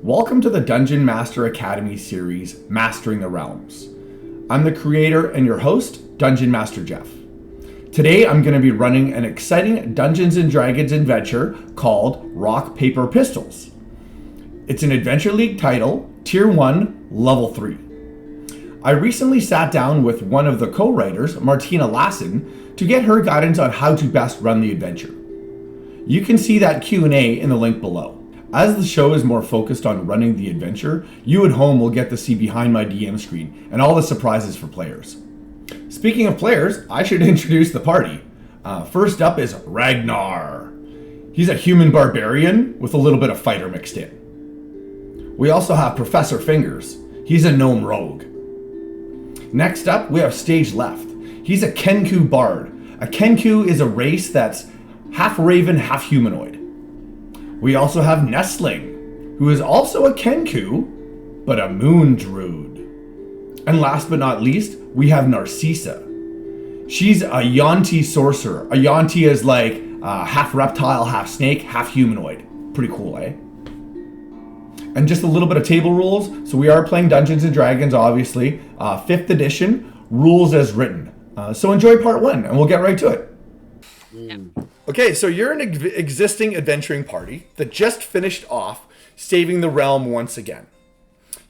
Welcome to the Dungeon Master Academy series, Mastering the Realms. I'm the creator and your host, Dungeon Master Jeff. Today I'm going to be running an exciting Dungeons & Dragons adventure called Rock, Paper, Pistols. It's an Adventure League title, Tier 1, Level 3. I recently sat down with one of the co-writers, Martine Lassen, to get her guidance on how to best run the adventure. You can see that Q&A in the link below. As the show is more focused on running the adventure, you at home will get to see behind my DM screen and all the surprises for players. Speaking of players, I should introduce the party. First up is Ragnar. He's a human barbarian with a little bit of fighter mixed in. We also have Professor Fingers. He's a gnome rogue. Next up, we have Stage Left. He's a Kenku bard. A Kenku is a race that's half raven, half humanoid. We also have Nestling, who is also a Kenku, but a moon druid. And last but not least, we have Narcissa. She's a Yuan-Ti sorcerer. A Yuan-Ti is like half reptile, half snake, half humanoid. Pretty cool, eh? And just a little bit of table rules. So we are playing Dungeons & Dragons, obviously. 5th edition, rules as written. So enjoy part 1, and we'll get right to it. Okay, so you're an existing adventuring party that just finished off saving the realm once again.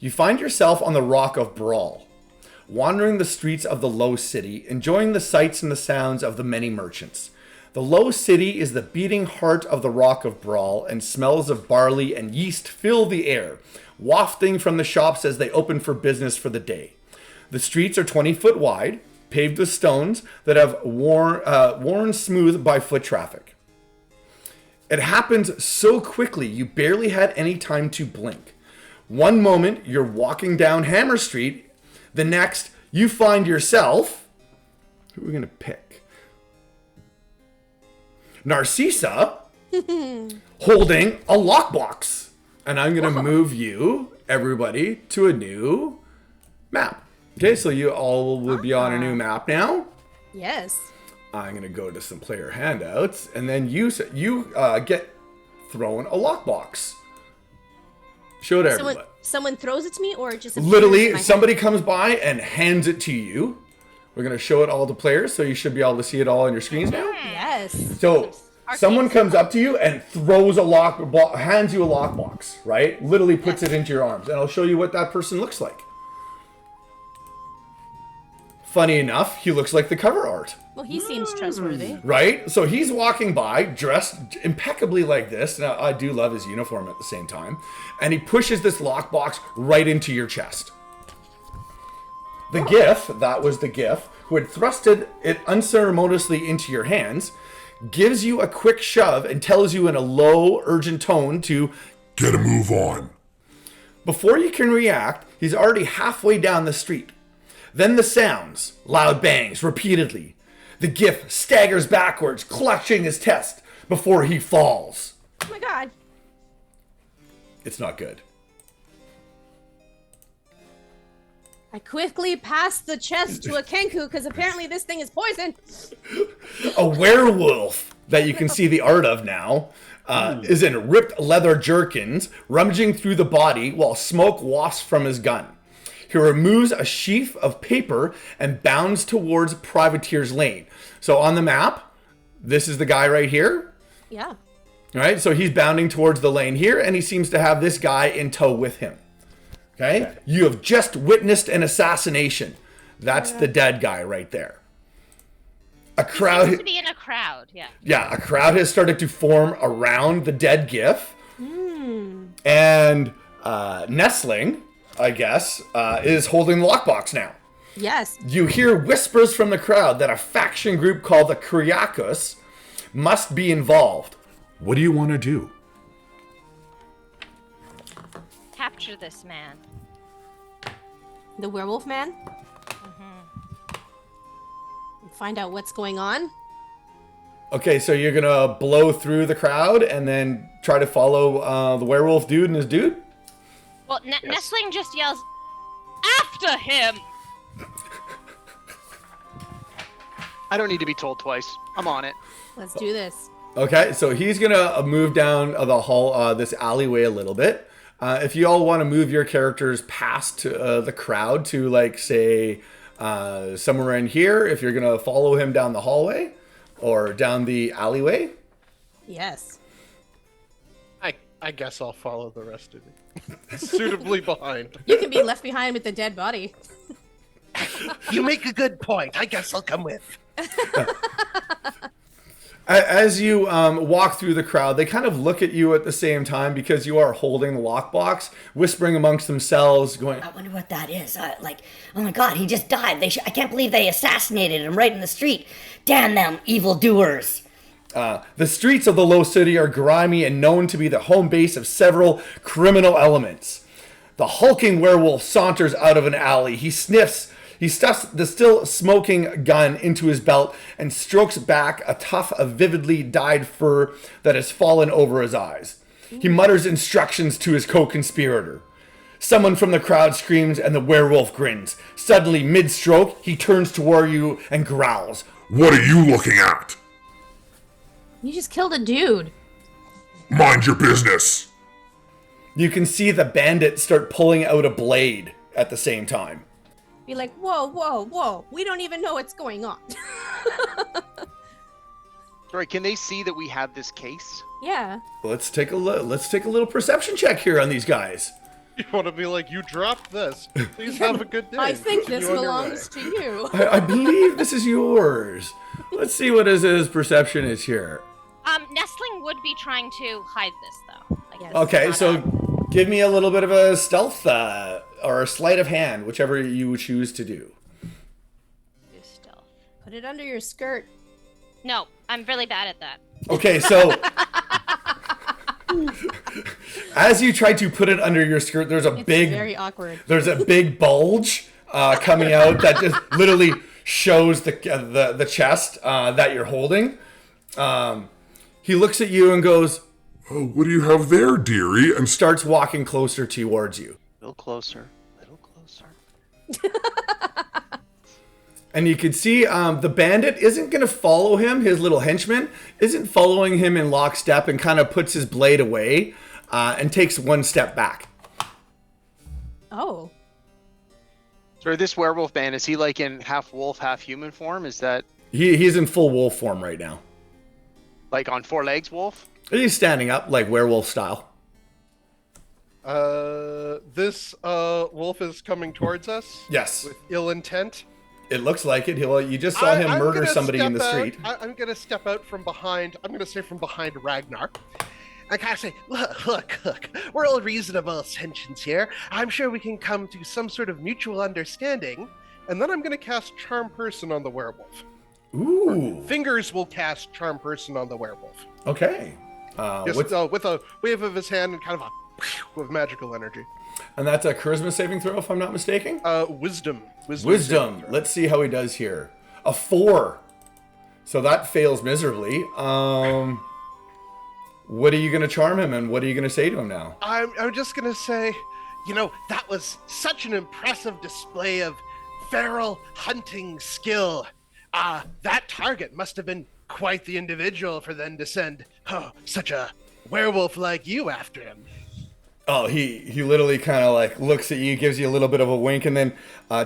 You find yourself on the Rock of Bral, wandering the streets of the Low City, enjoying the sights and the sounds of the many merchants. The Low City is the beating heart of the Rock of Bral, and smells of barley and yeast fill the air, wafting from the shops as they open for business for the day. The streets are 20 foot wide, paved with stones that have worn smooth by foot traffic. It happens so quickly you barely had any time to blink. One moment you're walking down Hammer Street, the next you find yourself, who are we gonna pick? Narcissa holding a lockbox. And I'm gonna move you, everybody, to a new map. Okay, so you all will be on a new map now. Yes. I'm going to go to some player handouts, and then you get thrown a lockbox. Show it to everybody. Someone throws it to me, or just literally somebody comes by and hands it to you. We're going to show it all to players, so you should be able to see it all on your screens now. Yes. So someone comes up to you and throws hands you a lockbox, right? Literally puts it into your arms, and I'll show you what that person looks like. Funny enough, he looks like the cover art. Well, he seems trustworthy. Right? So he's walking by, dressed impeccably like this. Now, I do love his uniform at the same time. And he pushes this lockbox right into your chest. The GIF, that was the GIF, who had thrusted it unceremoniously into your hands, gives you a quick shove and tells you in a low, urgent tone to get a move on. Before you can react, he's already halfway down the street. Then the sounds, loud bangs, repeatedly. The GIF staggers backwards, clutching his chest before he falls. Oh my god. It's not good. I quickly passed the chest to a Kenku, because apparently this thing is poison. A werewolf that you can see the art of now is in ripped leather jerkins, rummaging through the body while smoke wafts from his gun. He removes a sheaf of paper and bounds towards Privateer's Lane. So on the map, this is the guy right here. Yeah. All right, so he's bounding towards the lane here, and he seems to have this guy in tow with him. Okay? You have just witnessed an assassination. That's the dead guy right there. A crowd. He seems to be in a crowd, yeah. Yeah, a crowd has started to form around the dead GIF. And Nestling, I guess, is holding the lockbox now. Yes. You hear whispers from the crowd that a faction group called the Kyriakos must be involved. What do you want to do? Capture this man. The werewolf man? Find out what's going on? Okay, so you're going to blow through the crowd and then try to follow the werewolf dude and his dude? Well, Nestling just yells, "After him!" I don't need to be told twice. I'm on it. Let's do this. Okay, so he's gonna move down the hall, this alleyway a little bit. If you all want to move your characters past the crowd to, like, say, somewhere in here, if you're going to follow him down the hallway or down the alleyway. Yes. I guess I'll follow the rest of it. Suitably behind. You can be left behind with the dead body. You make a good point. I guess I'll come with. As you walk through the crowd, they kind of look at you at the same time because you are holding the lockbox, whispering amongst themselves, going, I wonder what that is. Like, oh my god, he just died. I can't believe they assassinated him right in the street. Damn them evildoers. the streets of the Low City are grimy and known to be the home base of several criminal elements. The hulking werewolf saunters out of an alley. He stuffs the still smoking gun into his belt and strokes back a tuft of vividly dyed fur that has fallen over his eyes. He mutters instructions to his co-conspirator. Someone from the crowd screams and the werewolf grins. Suddenly, mid-stroke, he turns toward you and growls. What are you looking at? You just killed a dude. Mind your business. You can see the bandit start pulling out a blade at the same time. Be like, whoa, whoa, whoa. We don't even know what's going on. Sorry, can they see that we have this case? Yeah. Let's take a little perception check here on these guys. You want to be like, you dropped this. Please have a good day. I think this Continue on your belongs way. to you. I believe this is yours. Let's see what his perception is here. Nestling would be trying to hide this, though. Yes. Okay, Not so a- give me a little bit of a stealth or a sleight of hand, whichever you choose to do. do stealth. Put it under your skirt. No, I'm really bad at that. Okay, so as you try to put it under your skirt, there's a It's big very awkward. there's a big bulge coming out that just literally shows the chest that you're holding. He looks at you and goes, Oh, what do you have there, dearie? And starts walking closer towards you. A little closer. And you can see the bandit isn't going to follow him. His little henchman isn't following him in lockstep and kind of puts his blade away and takes one step back. Oh. Sorry, this werewolf man, is he like in half wolf, half human form? Is that He's in full wolf form right now. like on 4 legs wolf? He's standing up like werewolf style. This wolf is coming towards us Yes, with ill intent. it looks like it. You just saw him I'm murder gonna somebody in the step street. out- I'm gonna step out from behind. I'm gonna say from behind Ragnar. I kind of say, look, we're all reasonable sentients here. I'm sure we can come to some sort of mutual understanding. And then I'm gonna cast Charm Person on the werewolf. Ooh, Fingers will cast Charm Person on the werewolf. okay. Just What's- with a wave of his hand and kind of a with magical energy. and that's a charisma saving throw, if I'm not mistaken. Wisdom. Wisdom. Let's see how he does here. A 4. So that fails miserably. What are you going to charm him and what are you going to say to him now? I'm just gonna say, that was such an impressive display of feral hunting skill. That target must have been quite the individual for them to send such a werewolf like you after him. Oh, he literally kind of like looks at you, gives you a little bit of a wink, and then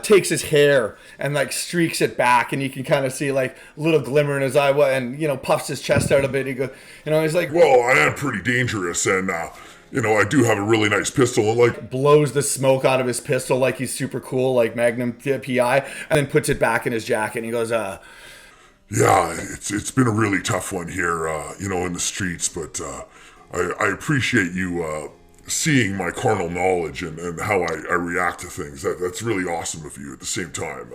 takes his hair and like streaks it back, and you can kind of see like a little glimmer in his eye, and puffs his chest out a bit. He goes, he's like, well, I am pretty dangerous, and I do have a really nice pistol. And like, blows the smoke out of his pistol like he's super cool, like Magnum PI, and then puts it back in his jacket. And he goes, yeah, it's been a really tough one here, in the streets, but I appreciate you seeing my carnal knowledge and how I react to things. That's really awesome of you at the same time.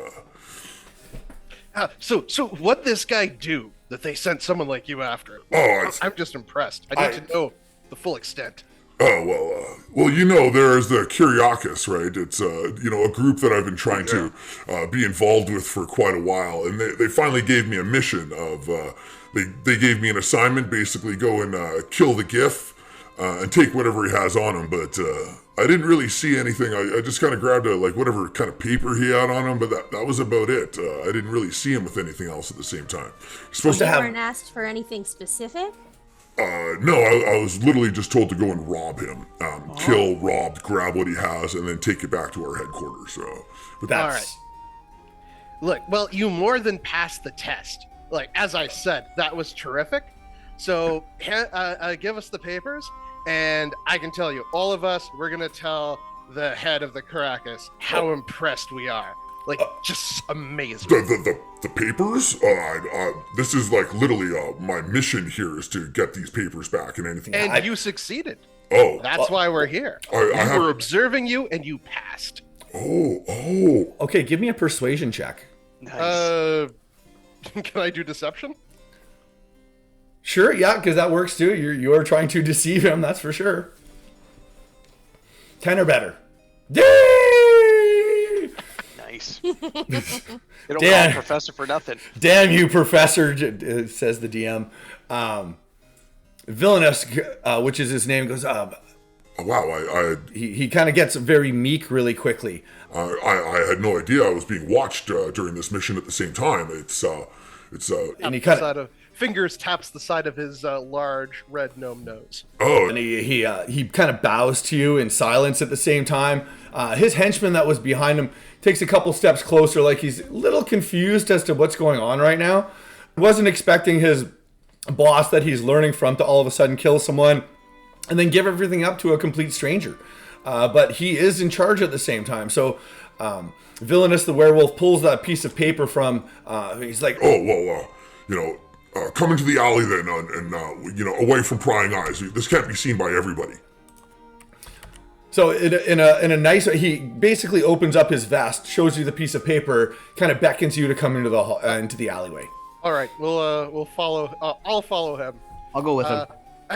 So what'd this guy do that they sent someone like you after him? Oh, I'm just impressed. I need to know the full extent. Oh, well, there's the Kyriakis, right? It's, a group that I've been trying to be involved with for quite a while. And they finally gave me a mission of, they gave me an assignment, basically go and kill the GIF and take whatever he has on him. But I didn't really see anything. I just kind of grabbed whatever kind of paper he had on him, but that was about it. I didn't really see him with anything else at the same time. You're supposed to You have... weren't asked for anything specific? No, I was literally just told to go and rob him. kill, rob, grab what he has, and then take it back to our headquarters. So, but That's All right. Look, well, you more than passed the test. Like, as I said, that was terrific. So give us the papers, and I can tell you, all of us, we're going to tell the head of the Caracas how impressed we are. Like, just amazing. the papers? This is like literally my mission here is to get these papers back and anything. And you succeeded. Oh. That's why we're here. I We're observing you, and you passed. Oh. Okay, give me a persuasion check. Nice. Can I do deception? Sure, yeah, because that works too. You're trying to deceive him, that's for sure. 10 or better. Yay! Nice. They don't Damn. call him professor for nothing. Damn you, Professor, says the DM. Villainous, which is his name, goes, Wow, he kind of gets very meek really quickly. I had no idea I was being watched during this mission at the same time. And he kind of... Fingers taps the side of his large red gnome nose. Oh. And he kind of bows to you in silence at the same time. His henchman that was behind him takes a couple steps closer, like he's a little confused as to what's going on right now. Wasn't expecting his boss that he's learning from to all of a sudden kill someone and then give everything up to a complete stranger. But he is in charge at the same time. So Villainous the werewolf pulls that piece of paper from, he's like, come into the alley then, and away from prying eyes. This can't be seen by everybody. So in a nice way, he basically opens up his vest, shows you the piece of paper, kind of beckons you to come into the alleyway. All right, we'll follow. I'll follow him. I'll go with him.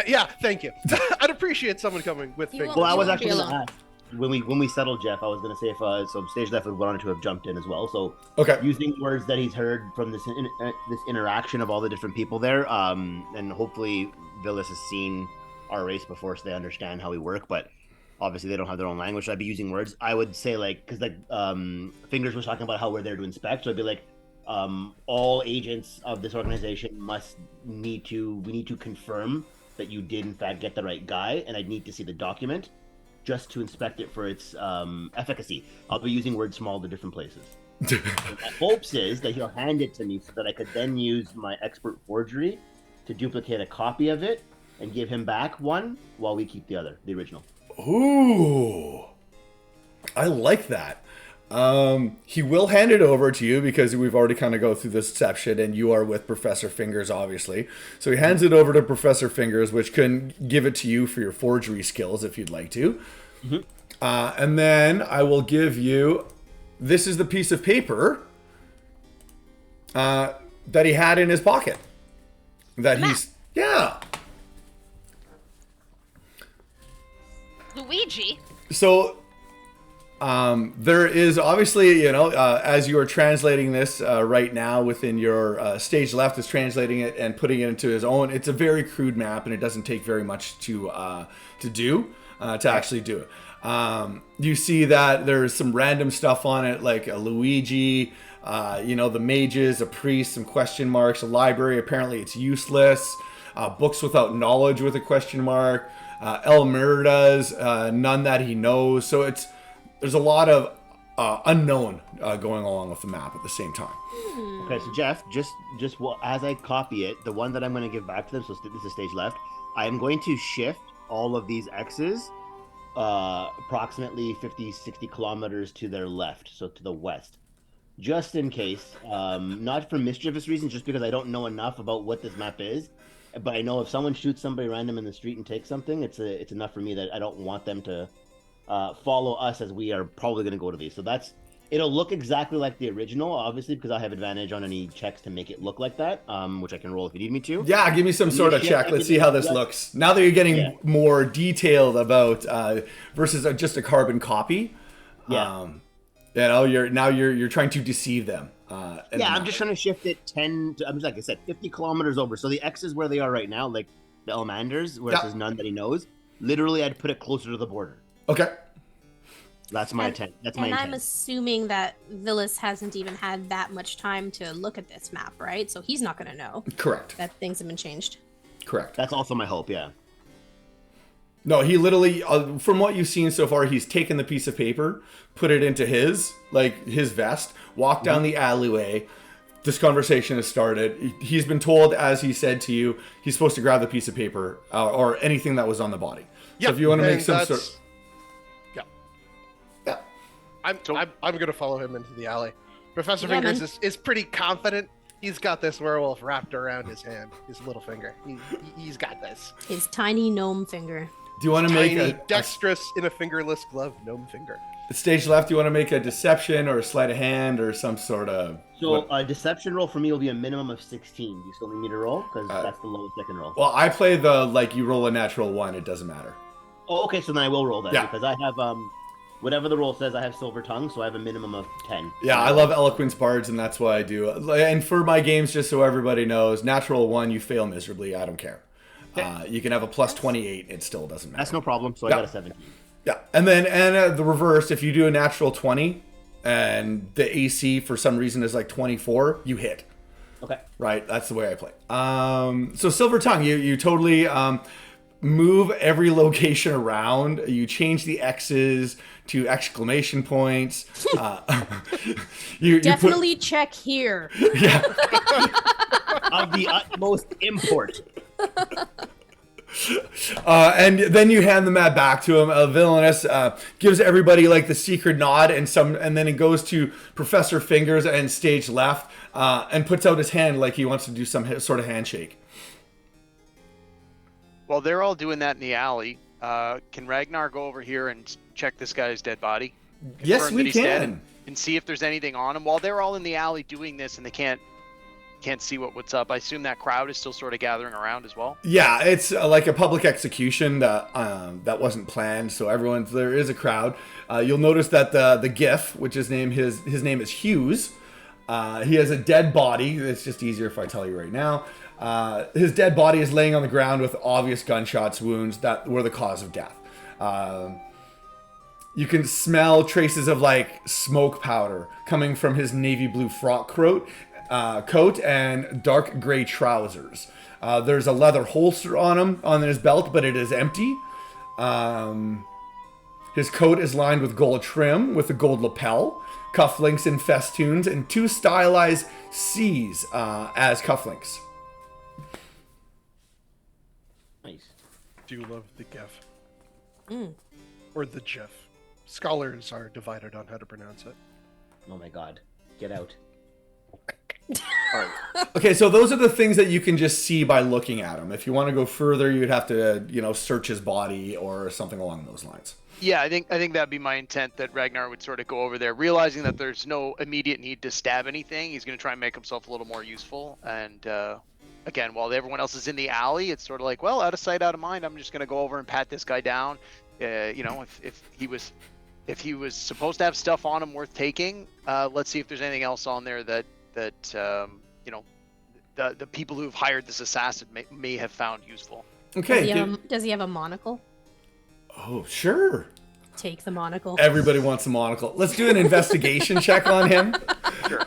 Yeah, thank you. I'd appreciate someone coming with me. Well, I was actually going to ask. When we settled Jeff, I was going to say if so stage left would wanted to have jumped in as well. So okay, using words that he's heard from this interaction of all the different people there, and hopefully Villas has seen our race before, so they understand how we work. But obviously they don't have their own language. So I'd be using words. I would say because Fingers was talking about how we're there to inspect. So I'd be like, all agents of this organization we need to confirm that you did in fact get the right guy, and I'd need to see the document just to inspect it for its efficacy. I'll be using word small to different places. My hopes is that he'll hand it to me so that I could then use my expert forgery to duplicate a copy of it and give him back one while we keep the other, the original. Ooh, I like that. He will hand it over to you because we've already kind of go through this deception and you are with Professor Fingers, obviously. So he hands it over to Professor Fingers, which can give it to you for your forgery skills if you'd like to. Mm-hmm. And then I will give you, this is the piece of paper that he had in his pocket. Yeah. Luigi. So there is obviously, as you are translating this right now within your stage left is translating it and putting it into his own. It's a very crude map and it doesn't take very much to actually do it. You see that there's some random stuff on it like a Luigi, the mages, a priest, some question marks, a library. Apparently it's useless. Books without knowledge with a question mark. El Merida's, none that he knows. So there's a lot of unknown going along with the map at the same time. Okay, so Jeff, just as I copy it, the one that I'm going to give back to them, so this is stage left, I am going to shift all of these X's approximately 50, 60 kilometers to their left, so to the west. Just in case, not for mischievous reasons, just because I don't know enough about what this map is, but I know if someone shoots somebody random in the street and takes something, it's enough for me that I don't want them to follow us as we are probably going to go to these. So it'll look exactly like the original, obviously, because I have advantage on any checks to make it look like that, which I can roll if you need me to. Yeah, give me some sort of check. Let's see how this looks. Now that you're getting more detailed about versus just a carbon copy. Yeah. You're trying to deceive them. I'm just trying to shift it 10 to, like I said, 50 kilometers over. So the X is where they are right now, like the Elmanders, where it says none that he knows. Literally, I'd put it closer to the border. Okay. That's my intent. And I'm assuming that Villas hasn't even had that much time to look at this map, right? So he's not going to know. Correct. That things have been changed. Correct. That's also my hope, yeah. No, he literally, from what you've seen so far, he's taken the piece of paper, put it into his vest, walked down the alleyway. This conversation has started. He's been told, as he said to you, he's supposed to grab the piece of paper or anything that was on the body. So if you want to make some sort. Yeah. I'm gonna follow him into the alley. Professor Fingers is pretty confident. He's got this werewolf wrapped around his hand, his little finger. He's got this. His tiny gnome finger. Do you want to make a dexterous in a fingerless glove gnome finger? Stage left? Do you want to make a deception or a sleight of hand or some sort of? So a deception roll for me will be a minimum of 16. You still need me to roll because that's the lowest I can roll. Well, I play you roll a natural 1. It doesn't matter. Oh, okay. So then I will roll that because I have whatever the roll says. I have silver tongue, so I have a minimum of 10. Yeah, I love eloquence bards, and that's what I do. And for my games, just so everybody knows, natural 1, you fail miserably. I don't care. Okay. You can have a plus 28. It still doesn't matter. That's no problem. So I got a 17. Yeah, and then the reverse, if you do a natural 20 and the AC for some reason is like 24, you hit. Okay. Right, that's the way I play. So Silver Tongue, you totally move every location around. You change the X's to exclamation points. You definitely check here. Yeah. Of the utmost import. And then you hand the map back to him. Villainous gives everybody like the secret nod, and then it goes to Professor Fingers and stage left, and puts out his hand like he wants to do some sort of handshake. Well, they're all doing that in the alley. Can Ragnar go over here and check this guy's dead body? Yes, we can. And see if there's anything on him while they're all in the alley doing this, and they can't see what's up. I assume that crowd is still sort of gathering around as well. Yeah, it's like a public execution that wasn't planned, so there is a crowd. You'll notice that the GIF, which his name is Hughes, he has a dead body. It's just easier if I tell you right now. His dead body is laying on the ground with obvious gunshots wounds that were the cause of death. You can smell traces of like smoke powder coming from his navy blue frock coat and dark gray trousers. There's a leather holster on his belt, but it is empty. His coat is lined with gold trim with a gold lapel, cufflinks and festoons, and 2 stylized C's as cufflinks. Nice. Do you love the GIF? Or the GIF? Scholars are divided on how to pronounce it. Oh my god. Get out. Okay, so those are the things that you can just see by looking at him. If you want to go further, you'd have to, search his body or something along those lines. Yeah, I think that'd be my intent, that Ragnar would sort of go over there, realizing that there's no immediate need to stab anything. He's going to try and make himself a little more useful. And again, while everyone else is in the alley, it's sort of like, well, out of sight, out of mind. I'm just going to go over and pat this guy down. If he was supposed to have stuff on him worth taking, let's see if there's anything else on there that the people who've hired this assassin may have found useful. Okay. Does he have a monocle? Oh, sure. Take the monocle. Everybody wants a monocle. Let's do an investigation check on him. Sure.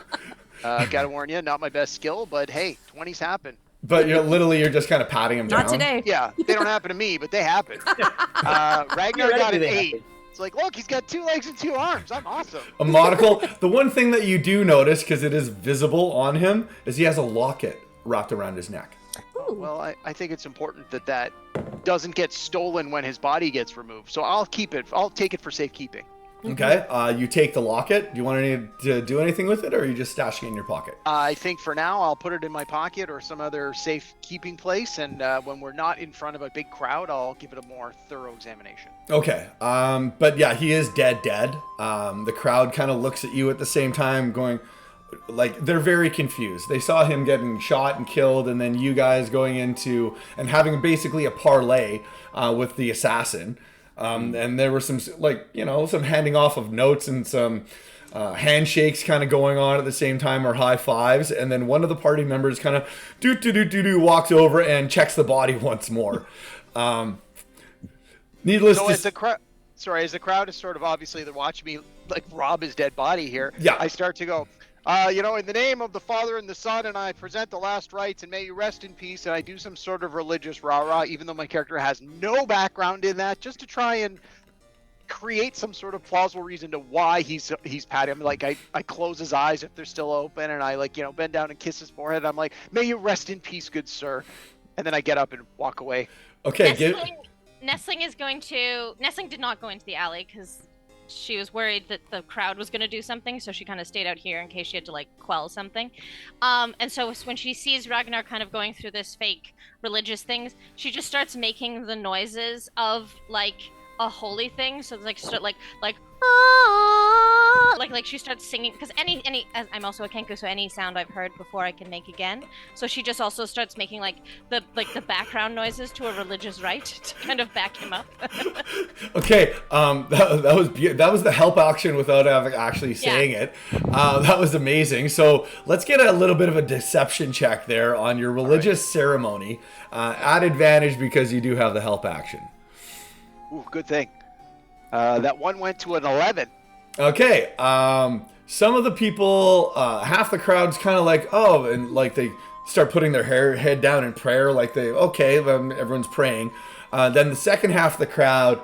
Gotta warn you, not my best skill, but hey, 20s happen. But you're just kind of patting him down. Not today. Yeah, they don't happen to me, but they happen. Ragnar got an 8. It's like, look, he's got 2 legs and 2 arms. I'm awesome. A monocle. The one thing that you do notice, because it is visible on him, is he has a locket wrapped around his neck. Ooh. Well, I think it's important that doesn't get stolen when his body gets removed. So I'll keep it. I'll take it for safekeeping. Okay. You take the locket. Do you want to do anything with it, or are you just stashing it in your pocket? I think for now I'll put it in my pocket or some other safe keeping place, and when we're not in front of a big crowd, I'll give it a more thorough examination. Okay. But yeah, he is dead. The crowd kind of looks at you at the same time, going, like, they're very confused. They saw him getting shot and killed, and then you guys going into and having basically a parlay with the assassin. And there were some, some handing off of notes and some handshakes kind of going on at the same time, or high fives. And then one of the party members kind of walks over and checks the body once more. Needless so to as the crowd is sort of, obviously they're watching me like rob his dead body here. Yeah. I start to go, In the name of the Father and the Son, and I present the last rites, and may you rest in peace. And I do some sort of religious rah-rah, even though my character has no background in that, just to try and create some sort of plausible reason to why he's patting him. Like I close his eyes if they're still open, and I bend down and kiss his forehead. I'm like, may you rest in peace, good sir. And then I get up and walk away. Okay, Nestling did not go into the alley because she was worried that the crowd was going to do something, so she kind of stayed out here in case she had to quell something. And so when she sees Ragnar kind of going through this fake religious things, she just starts making the noises of a holy thing. So it's like she starts singing, because I'm also a Kenku, so any sound I've heard before I can make again. So she just also starts making the background noises to a religious rite to kind of back him up. Okay, that was the help action without actually saying it. That was amazing. So let's get a little bit of a deception check there on your religious ceremony. At advantage because you do have the help action. Ooh, good thing. That one went to an 11. Okay, some of the people, half the crowd's kind of and they start putting their head down in prayer, everyone's praying. Then the second half of the crowd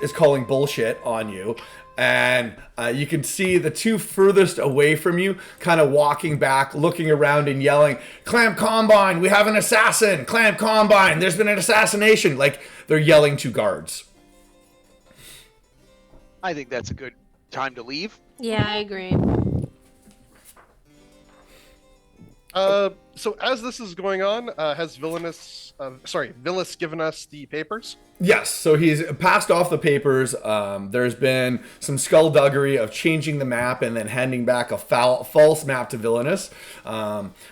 is calling bullshit on you. And you can see the two furthest away from you kind of walking back, looking around and yelling, "Clam Combine, we have an assassin! Clam Combine, there's been an assassination!" Like they're yelling to guards. I think that's a good time to leave. Yeah, I agree. So as this is going on, has Villainous given us the papers? Yes, so he's passed off the papers. There's been some skullduggery of changing the map and then handing back a false map to Villainous.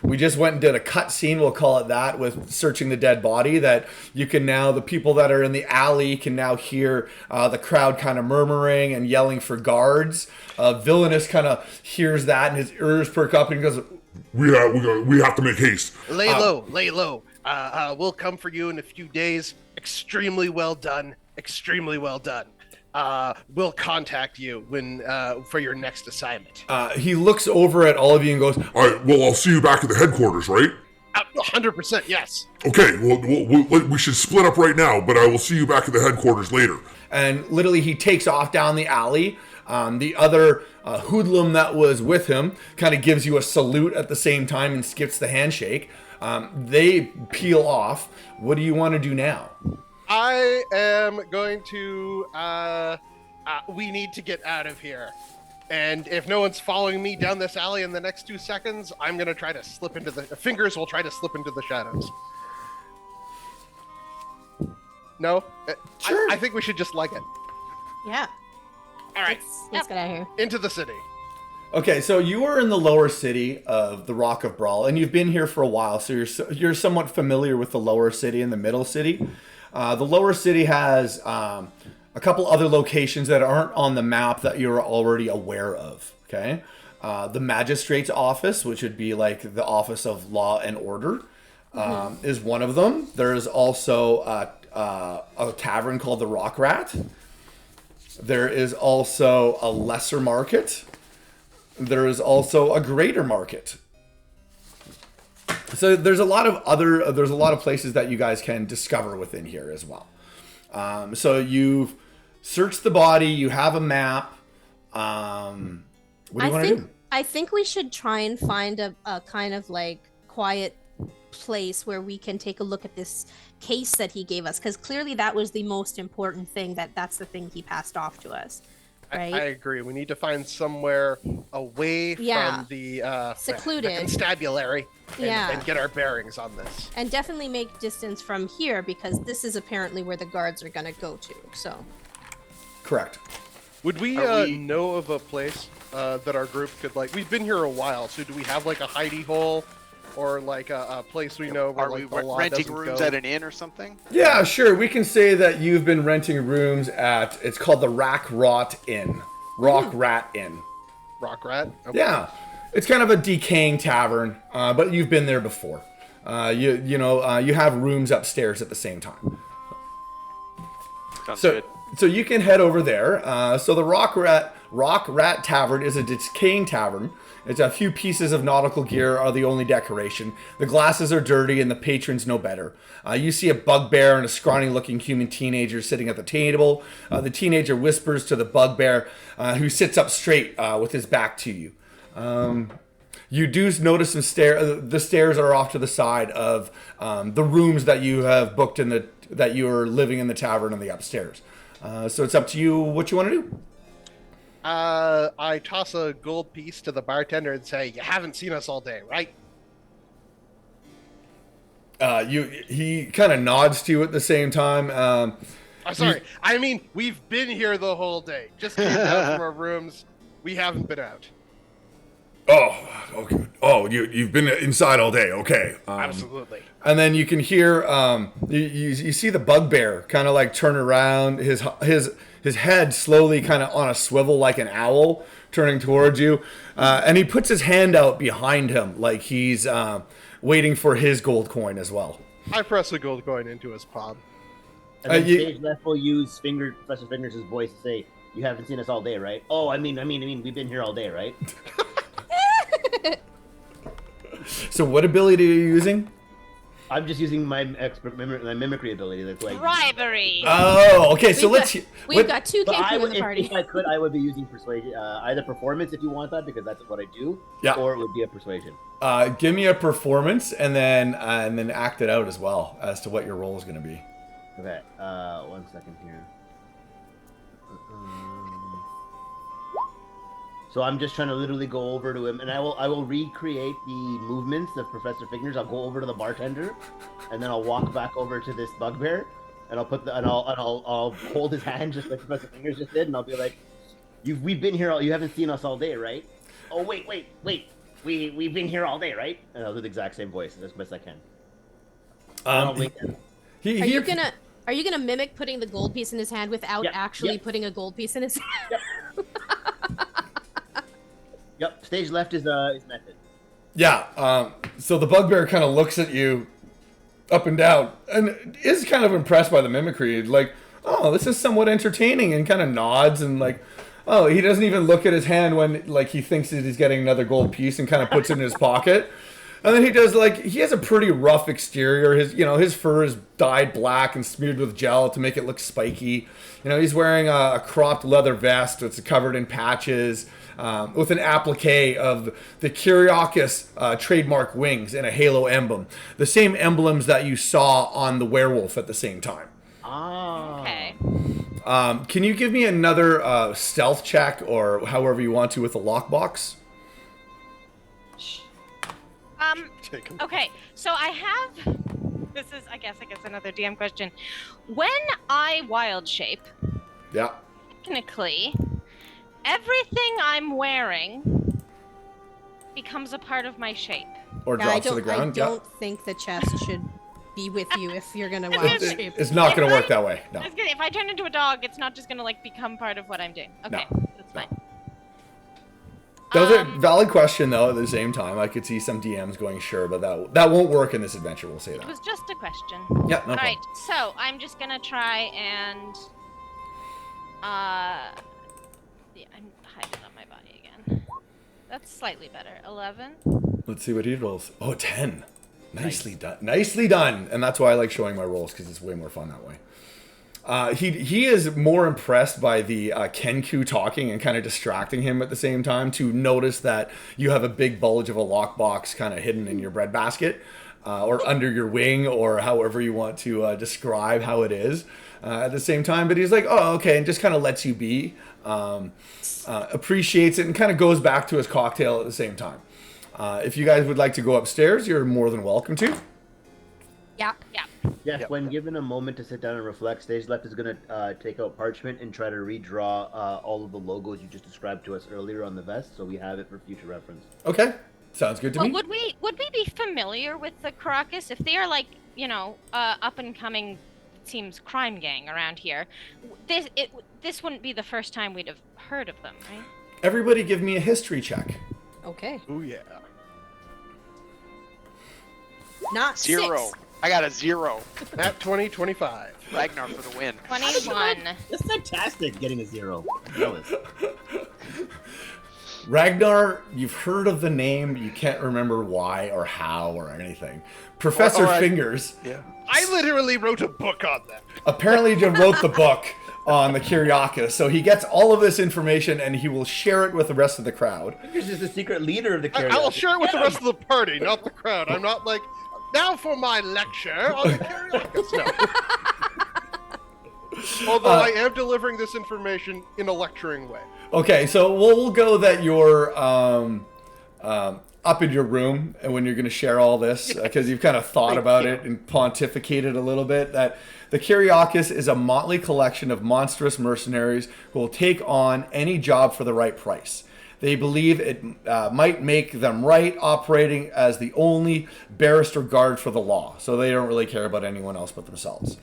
We just went and did a cut scene, we'll call it that, with searching the dead body, that you can now, the people that are in the alley can now hear the crowd kind of murmuring and yelling for guards. Villainous kind of hears that and his ears perk up and he goes, We have to make haste. Lay low. We'll come for you in a few days. Extremely well done. We'll contact you for your next assignment. he looks over at all of you and goes, All right, well, I'll see you back at the headquarters, right? 100%, yes. Okay, well, we should split up right now, but I will see you back at the headquarters later. and literally he takes off down the alley. The other hoodlum that was with him kind of gives you a salute at the same time and skips the handshake. They peel off. What do you want to do now? I am going to... we need to get out of here. And if no one's following me down this alley in the next 2 seconds, I'm going to try to slip into the... Fingers will try to slip into the shadows. No? Sure. I think we should just like it. Yeah. All right. Let's get out of here. Into the city. Okay, so you are in the lower city of the Rock of Bral, and you've been here for a while, so you're somewhat familiar with the lower city and the middle city. The lower city has a couple other locations that aren't on the map that you're already aware of. Okay, the magistrate's office, which would be like the office of law and order, is one of them. There is also a tavern called the Rock Rat. There is also a lesser market. There is also a greater market. So there's a lot of places that you guys can discover within here as well. So you've searched the body. You have a map. What do you want to do? I think we should try and find a kind of like quiet place where we can take a look at this case that he gave us, because clearly that was the most important thing. That's the thing he passed off to us. Right? I agree. We need to find somewhere away from the secluded the constabulary and, Yeah. and get our bearings on this. And definitely make distance from here, because this is apparently where the guards are going to go to. So Correct. Would we, Are we- know of a place that our group could, like, we've been here a while, so do we have like a hidey hole or like a place we know where Are we like the law renting doesn't rooms go? at an inn or something? Yeah, sure. We can say that you've been renting rooms at, it's called the Rock Rat Inn. Rock Rat Inn. Rock Rat? Okay. Yeah. It's kind of a decaying tavern, but you've been there before. You have rooms upstairs at the same time. Sounds So good. So you can head over there. So the Rock Rat Tavern is a decaying tavern. It's a few pieces of nautical gear are the only decoration. The glasses are dirty and the patrons know better. You see a bugbear and a scrawny-looking human teenager sitting at the table. The teenager whispers to the bugbear, who sits up straight with his back to you. You do notice some the stairs are off to the side of the rooms that you have booked that you are living in the tavern on the upstairs. So it's up to you what you want to do. I toss a gold piece to the bartender and say, "You haven't seen us all day, right?" He kind of nods to you at the same time. I'm sorry. I mean, we've been here the whole day. Just came down from our rooms. We haven't been out. Oh, okay. Oh, you've been inside all day. Okay. Absolutely. And then you can hear, you see the bugbear kind of like turn around, his head slowly kind of on a swivel like an owl turning towards you. And he puts his hand out behind him like he's waiting for his gold coin as well. I press the gold coin into his palm. And then stage left will use Professor Fingers' voice to say, "You haven't seen us all day, right?" Oh, I mean, we've been here all day, right? So what ability are you using? I'm just using my my mimicry ability. That's why. Bribery. Oh, okay. So we've got two But Kenku in the party. if I could, I would be using persuasion, either performance if you want that, because that's what I do, Yeah. or it would be a persuasion. Give me a performance and then act it out as well as to what your role is going to be. Okay, 1 second here. So I'm just trying to literally go over to him, and I will recreate the movements of Professor Fingers. I'll go over to the bartender, and then I'll walk back over to this bugbear, and I'll hold his hand just like Professor Fingers just did, and I'll be like, "We've been here. You haven't seen us all day, right? Oh wait. We've been here all day, right?" And I'll do the exact same voice as best I can. Are you gonna mimic putting the gold piece in his hand without actually putting a gold piece in his hand? Yep. Stage left is method. Yeah. So the bugbear kind of looks at you up and down and is kind of impressed by the mimicry. Like, oh, this is somewhat entertaining, and kind of nods and like, oh, he doesn't even look at his hand when like he thinks that he's getting another gold piece and kind of puts it in his pocket. And then he does he has a pretty rough exterior. His fur is dyed black and smeared with gel to make it look spiky. He's wearing a cropped leather vest that's covered in patches with an applique of the Kyriakis trademark wings and a halo emblem. The same emblems that you saw on the werewolf at the same time. Oh. Okay. Can you give me another stealth check or however you want to with a lockbox? Okay, so I have. This is, I guess, another DM question. When I wild shape, Yeah. technically, everything I'm wearing becomes a part of my shape. Or drops to the ground. I don't think the chest should be with you if you're gonna wild shape. It's not going to work that way. No. If I turn into a dog, it's not just gonna become part of what I'm doing. Okay, that's fine. That was a valid question, though. At the same time, I could see some DMs going, "Sure," but that won't work in this adventure. We'll say that. It was just a question. Yeah, no problem. Alright, so I'm just gonna try and I'm hiding on my body again. That's slightly better. 11. Let's see what he rolls. Oh, 10. Nicely done. Nicely done. And that's why I like showing my rolls, because it's way more fun that way. He is more impressed by the Kenku talking and kind of distracting him at the same time to notice that you have a big bulge of a lockbox kind of hidden in your breadbasket or under your wing, or however you want to describe how it is at the same time. But he's like, "Oh, okay," and just kind of lets you be, appreciates it, and kind of goes back to his cocktail at the same time. If you guys would like to go upstairs, you're more than welcome to. Yeah. Yes, when given a moment to sit down and reflect, stage left is going to take out parchment and try to redraw all of the logos you just described to us earlier on the vest, so we have it for future reference. Okay, sounds good to me. Would we be familiar with the Caracas if they are up and coming? Seems crime gang around here. This wouldn't be the first time we'd have heard of them, right? Everybody, give me a history check. Okay. Oh yeah. Not 0. 6. I got a 0. At 25. Ragnar for the win. 21. That's fantastic, getting a 0. I'm jealous. Ragnar, you've heard of the name, you can't remember why or how or anything. Professor Fingers Yeah. I literally wrote a book on that. apparently just wrote the book on the Kyriakis, so he gets all of this information and he will share it with the rest of the crowd. Fingers is the secret leader of the I karaoke. will share it with the rest of the party, not the crowd. I'm not like, now for my lecture on the Kyriakis. No. Although I am delivering this information in a lecturing way. Okay, so we'll go that you're up in your room and when you're going to share all this, because you've kind of thought about it and pontificated a little bit, that the Kyriakis is a motley collection of monstrous mercenaries who will take on any job for the right price. They believe it might make them right, operating as the only barrister guard for the law, so they don't really care about anyone else but themselves.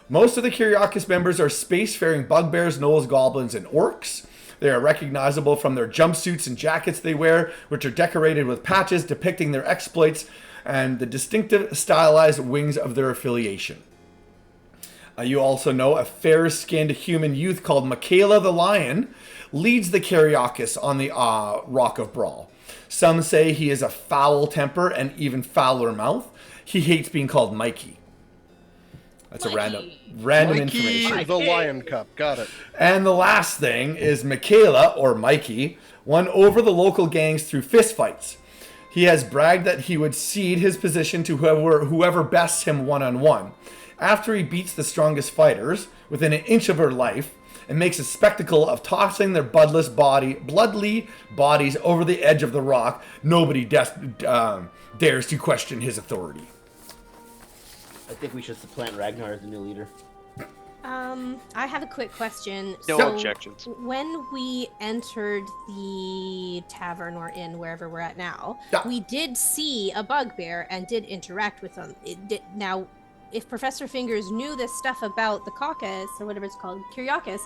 Most of the Kyriakis members are spacefaring bugbears, gnolls, goblins, and orcs. They are recognizable from their jumpsuits and jackets they wear, which are decorated with patches depicting their exploits and the distinctive stylized wings of their affiliation. You also know a fair-skinned human youth called Michaela the Lion leads the Kyriakis on the Rock of Bral. Some say he is a foul temper and even fouler mouth. He hates being called Mikey. That's Mikey. a random Mikey information. the Lion Cup. Got it. And the last thing is Michaela, or Mikey, won over the local gangs through fistfights. He has bragged that he would cede his position to whoever bests him one-on-one. After he beats the strongest fighters within an inch of her life and makes a spectacle of tossing their bloodly bodies over the edge of the rock, nobody dares to question his authority. I think we should supplant Ragnar as the new leader. I have a quick question. No So, objections. when we entered the tavern or inn, wherever we're at now, Yeah. we did see a bugbear and did interact with them. Now, if Professor Fingers knew this stuff about the caucus, or whatever it's called, Kyriakis,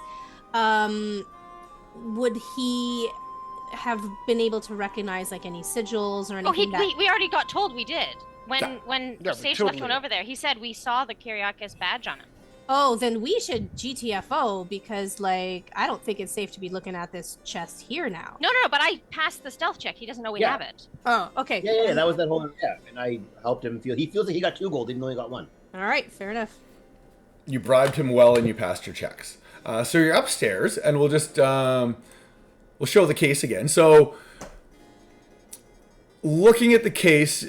would he have been able to recognize like any sigils or anything? We already got told we did. When Yeah, Sage totally. left one over there, he said we saw the Kyriakis badge on him. Oh, then we should GTFO because, like, I don't think it's safe to be looking at this chest here now. No, but I passed the stealth check. He doesn't know we Yeah. have it. Oh, okay. Yeah, that was that whole, and I helped him feel, he feels like he got 2 gold even though he got 1. All right, fair enough. You bribed him well and you passed your checks. So you're upstairs, and we'll just we'll show the case again. So looking at the case,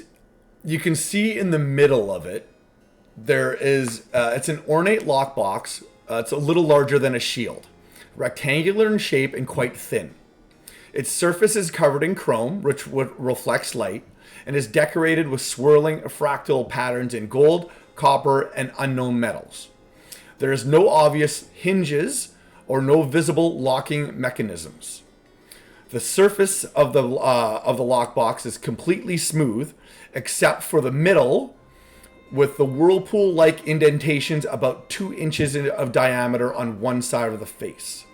you can see in the middle of it, there is, it's an ornate lockbox. It's a little larger than a shield. Rectangular in shape and quite thin. Its surface is covered in chrome, which reflects light, and is decorated with swirling fractal patterns in gold, copper, and unknown metals. There is no obvious hinges or no visible locking mechanisms. The surface of the lockbox is completely smooth, except for the middle, with the whirlpool-like indentations about 2 inches of diameter on one side of the face.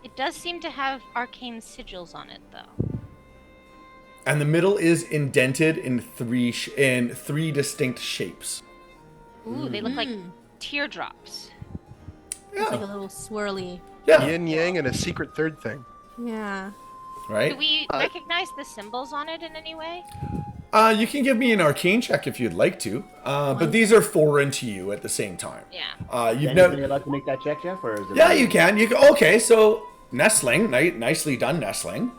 It does seem to have arcane sigils on it, though. And the middle is indented in three distinct shapes. Ooh, they look like teardrops. It's like a little swirly. Yeah, Yin yang and a secret third thing. Yeah. right? Do we recognize the symbols on it in any way? You can give me an arcane check if you'd like to, but these are foreign to you at the same time. Yeah. You've Is never. anybody allowed to make that check, Jeff? Or is it Yeah, you can. Okay, so nestling, nicely done, nestling.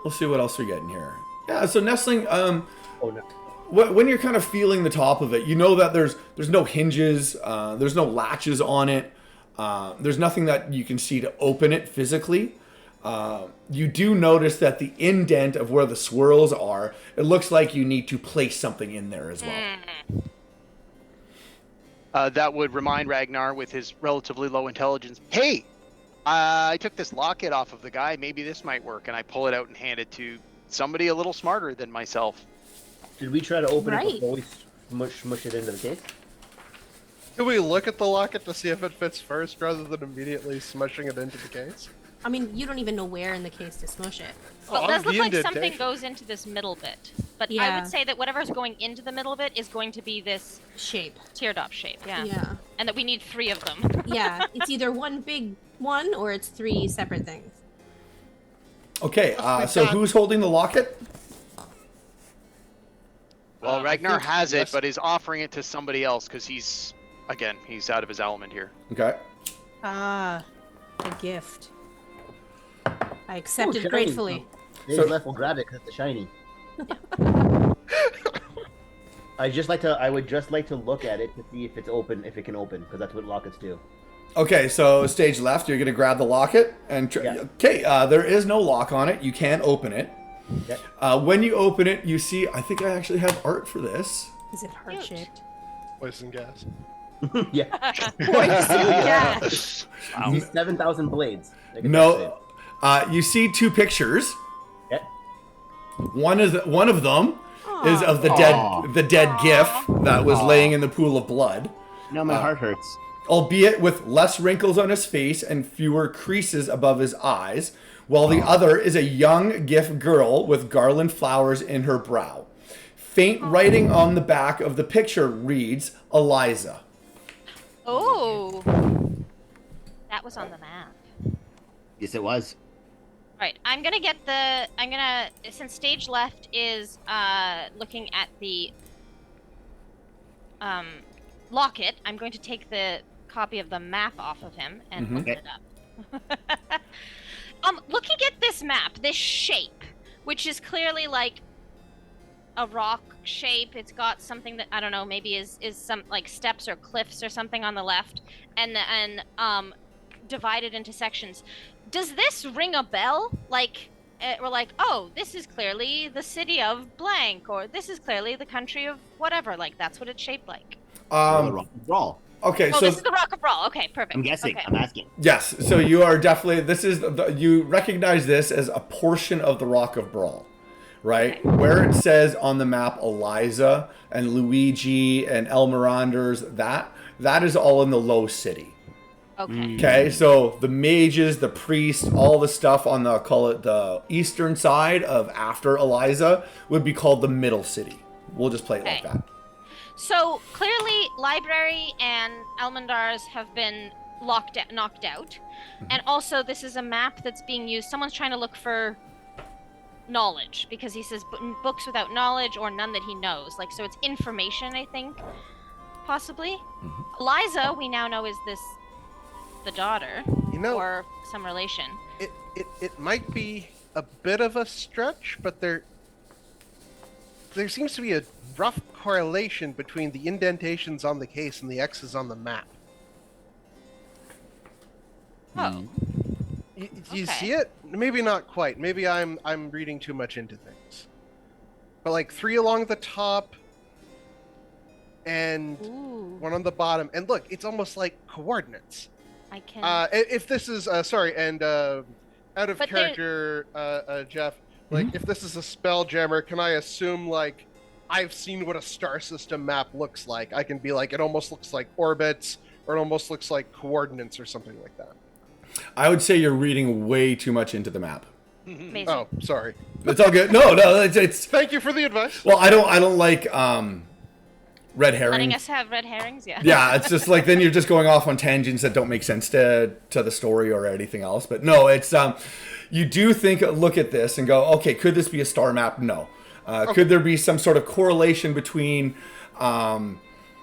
We'll see what else we get in here. Yeah, so nestling. Oh, no. When you're kind of feeling the top of it, you know that there's no hinges, there's no latches on it, there's nothing that you can see to open it physically. You do notice that the indent of where the swirls are, it looks like you need to place something in there as well. That would remind Ragnar, with his relatively low intelligence, hey, I took this locket off of the guy. Maybe this might work. And I pull it out and hand it to somebody a little smarter than myself. Did we try to open Right. it before we smush it into the case? Do we look at the locket to see if it fits first rather than immediately smushing it into the case? I mean, you don't even know where in the case to smush it. Well, it Oh, does look the like something indentation. goes into this middle bit. But I Yeah. would say that whatever's going into the middle bit is going to be this Shape. teardrop shape, yeah. Yeah. And that we need 3 of them. Yeah. It's either one big one or it's 3 separate things. Okay, my so God. who's holding the locket? Well, I Ragnar think has it, yes. but is offering it to somebody else because he's out of his element here. Okay. Ah, the gift. I accept it shiny. gratefully. Dave's So- left will grab it because it's a shiny. I would just like to look at it to see if it's open, if it can open, because that's what lockets do. Okay, so stage left, you're gonna grab the locket and Yeah. okay. There is no lock on it. You can open it. Okay. When you open it, you see. I think I actually have art for this. Is it heart shaped? Poison gas. Yeah. Gas. These 7,000 blades. Like a No, you see 2 pictures. Okay. One of them is of the dead GIF that was laying in the pool of blood, Now my heart hurts. albeit with less wrinkles on his face and fewer creases above his eyes, while the other is a young GIF girl with garland flowers in her brow. Faint writing on the back of the picture reads Eliza. Oh. That was on the map. Yes, it was. Right, since stage left is looking at the locket, I'm going to take the copy of the map off of him and open it up. Looking at this map, this shape, which is clearly like a rock shape. It's got something that I don't know, maybe is some like steps or cliffs or something on the left, and divided into sections. Does this ring a bell? Like we're like, oh, this is clearly the city of blank, or this is clearly the country of whatever. Like that's what it's shaped like. The Rock of Bral. Okay, Oh, so this is the Rock of Bral. Okay, perfect. I'm guessing. Okay. I'm asking. yes, so you are definitely you recognize this as a portion of the Rock of Bral, right? Where it says on the map Eliza and Luigi and Elmeranders, that is all in the low city. Okay. Okay, so the mages, the priests, all the stuff on the, call it the eastern side of after Eliza would be called the middle city. We'll just play it like Okay. that. So clearly, library and Elmendars have been knocked out, and also this is a map that's being used. Someone's trying to look for knowledge because he says books without knowledge or none that he knows. Like so, it's information. I think possibly. Eliza, we now know is the daughter You know, or some relation. it might be a bit of a stretch, but there seems to be a rough correlation between the indentations on the case and the X's on the map. Oh, Do you Okay. see it? Maybe not quite. Maybe I'm reading too much into things. But like 3 along the top and ooh, 1 on the bottom. And look, it's almost like coordinates. I can. If this is sorry, and out of But there- character, Jeff, like if this is a spell jammer, can I assume like I've seen what a star system map looks like? I can be like, it almost looks like orbits, or it almost looks like coordinates, or something like that. I would say you're reading way too much into the map. Amazing. Oh, sorry. It's all good. No, it's Thank you for the advice. well, I don't like red herring. Letting us have red herrings, yeah. Yeah, it's just like then you're just going off on tangents that don't make sense to the story or anything else. But no, it's you do look at this and go, okay, could this be a star map? No. Could there be some sort of correlation between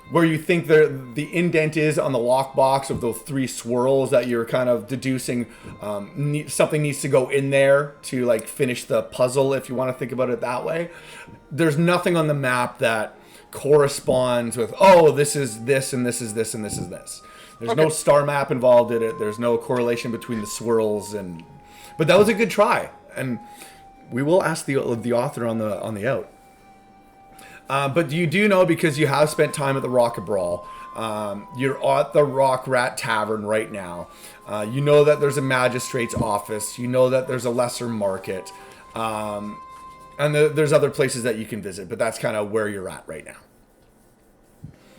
where you think the indent is on the lockbox of those 3 swirls that you're kind of deducing something needs to go in there to like finish the puzzle, if you want to think about it that way? There's nothing on the map that corresponds with, oh, this is this and this is this and this is this. There's no star map involved in it. There's no correlation between the swirls, but that was a good try, and we will ask the author on the out. But you do know, because you have spent time at the Rock of Bral, you're at the Rock Rat Tavern right now. You know that there's a magistrate's office. You know that there's a lesser market. And there's other places that you can visit, but that's kind of where you're at right now.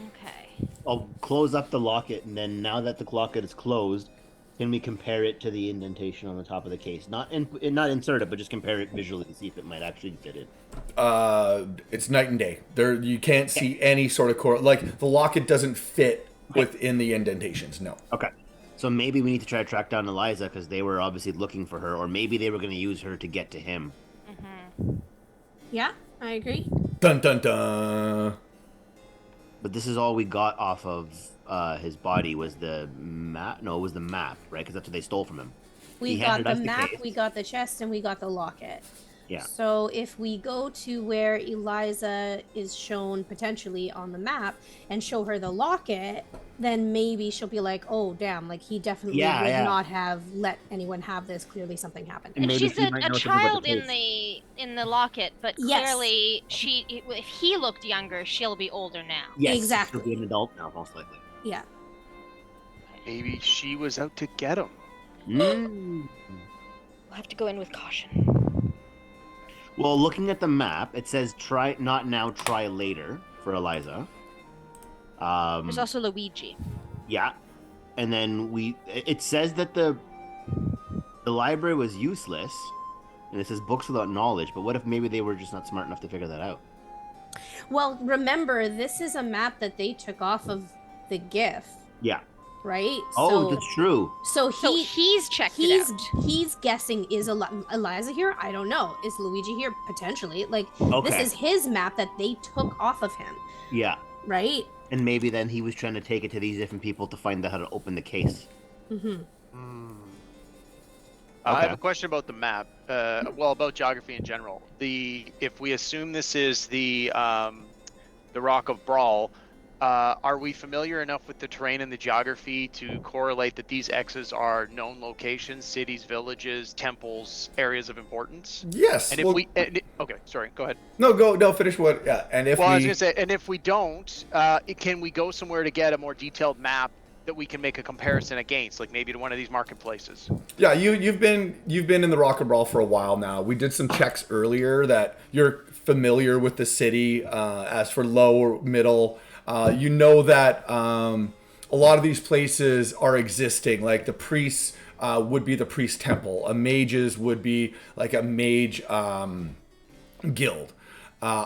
Okay. I'll close up the locket, and then now that the locket is closed, Can we compare it to the indentation on the top of the case? Not insert it, but just compare it visually to see if it might actually fit it. It's night and day. There, you can't see any sort of like the locket doesn't fit within the indentations. No. Okay. So maybe we need to try to track down Eliza because they were obviously looking for her, or maybe they were going to use her to get to him. Yeah, I agree. Dun dun dun. But this is all we got off of his body was the map. No, it was the map, right? Because that's what they stole from him. We He got handed the us the map, case. we got the chest, and we got the locket. Yeah. So if we go to where Eliza is shown potentially on the map and show her the locket, then maybe she'll be like, "Oh, damn! Like he definitely would not have let anyone have this. Clearly, something happened." And And maybe she's she a might know something about child the in case. the locket, but Yes. clearly if he looked younger, she'll be older now. Yes, Exactly. She'll be an adult now, most likely. Yeah. Maybe she was out to get him. Mm. We'll have to go in with caution. Well, looking at the map, it says "try not now, try later" for Eliza. There's also Luigi. Yeah, and then it says that the library was useless, and it says books without knowledge. But what if maybe they were just not smart enough to figure that out? Well, remember, this is a map that they took off of the GIF, Yeah. right? Oh, that's true. So So he's checked it he's out. he's guessing, is Eliza here? I don't know. Is Luigi here? Potentially. Like, Okay. this is his map that they took off of him, Yeah, right? and maybe then he was trying to take it to these different people to find out how to open the case. Mm-hmm. I have Okay. a question about the map. Well, about geography in general. If we assume this is the Rock of Bral, are we familiar enough with the terrain and the geography to correlate that these X's are known locations, cities, villages, temples, areas of importance? Yes. And if okay, sorry, go ahead. No, finish what? Yeah, and if Well, I was we, gonna say, and if we don't, can we go somewhere to get a more detailed map that we can make a comparison against, like maybe to one of these marketplaces? yeah, you've been in the Rock of Bral for a while now. We did some checks earlier that you're familiar with the city. As for low or middle, you know that a lot of these places are existing. Like the priests would be the priest temple. A mages would be like a mage guild.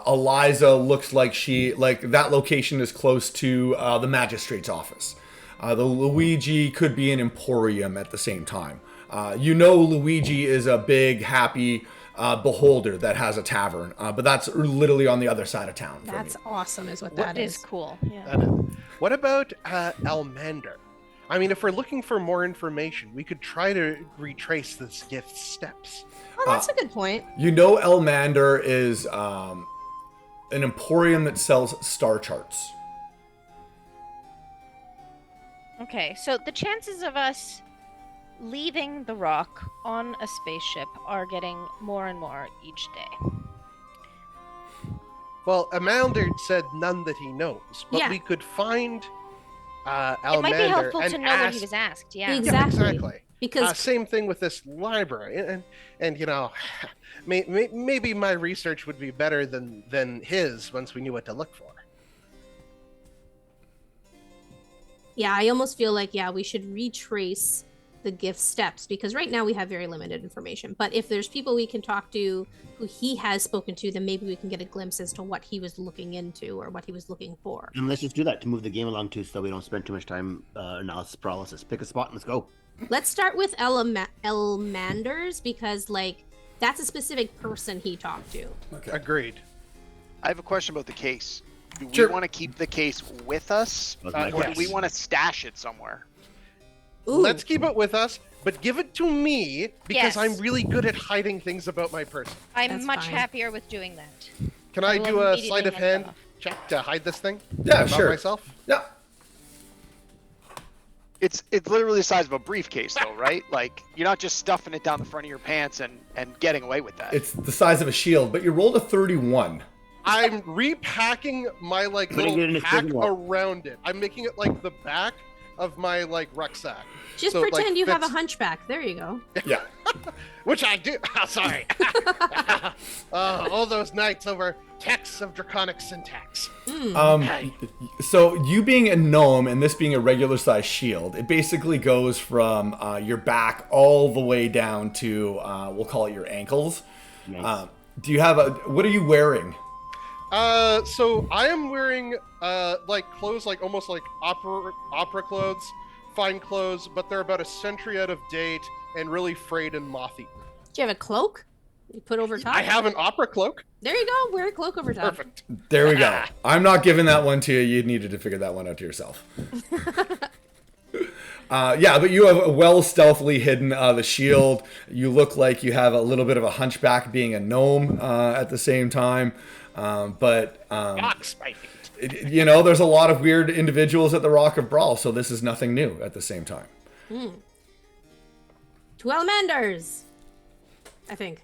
Eliza looks like that location is close to the magistrate's office. The Luigi could be an emporium at the same time. Luigi is a big, happy beholder that has a tavern, but that's literally on the other side of town. For That's me. awesome, is what That that is is. cool. Yeah. That is. What about Elmander? I mean, if we're looking for more information, we could try to retrace this gift's steps. Oh, that's a good point. Elmander is an emporium that sells star charts. Okay, so the chances of us leaving the rock on a spaceship are getting more and more each day. Well, Elmander said none that he knows, but Yeah. we could find Elmander It might be helpful and to know what he ask- was asked. Yeah. Exactly. Yeah, exactly. Because Same thing with this library, and maybe my research would be better than his once we knew what to look for. yeah, I almost feel like, we should retrace the gift steps, because right now we have very limited information. But if there's people we can talk to who he has spoken to, then maybe we can get a glimpse as to what he was looking into or what he was looking for. And let's just do that to move the game along too, so we don't spend too much time analysis paralysis. Pick a spot and let's go. Let's start with Elmander's, because that's a specific person he talked to. Agreed. I have a question about the case. Do we Sure. want to keep the case with us, That's my or do question. we want to stash it somewhere? Ooh, Let's keep it with us, but give it to me because Yes. I'm really good at hiding things about my person. I'm That's much fine. happier with doing that. Can I I will do a immediately sleight of hand it hand off. check to hide this thing? Yeah, about sure. myself? Yeah. It's literally the size of a briefcase, though, right? Like you're not just stuffing it down the front of your pants and getting away with that. It's the size of a shield, but you rolled a 31. I'm repacking my Putting it in little his pack prison wall. around it. I'm making it like the back of my like rucksack. Just So, like, pretend you have a fits- hunchback. There you go. Yeah. Which I do. Oh, sorry. All those nights over texts of draconic syntax. Hey. So you being a gnome and this being a regular size shield, it basically goes from your back all the way down to we'll call it your ankles. Nice. Do you have what are you wearing? So I am wearing like clothes, like almost like opera clothes, fine clothes, but they're about a century out of date and really frayed and moth-eaten. Do you have a cloak you put over top? I have an opera cloak. There you go. Wear a cloak over top. Perfect. There we go. I'm not giving that one to you. You needed to figure that one out to yourself. Yeah, but you have well stealthily hidden the shield. You look like you have a little bit of a hunchback being a gnome at the same time. Box my feet. You know, there's a lot of weird individuals at the Rock of Bral, so this is nothing new at the same time. To Elmanders, I think.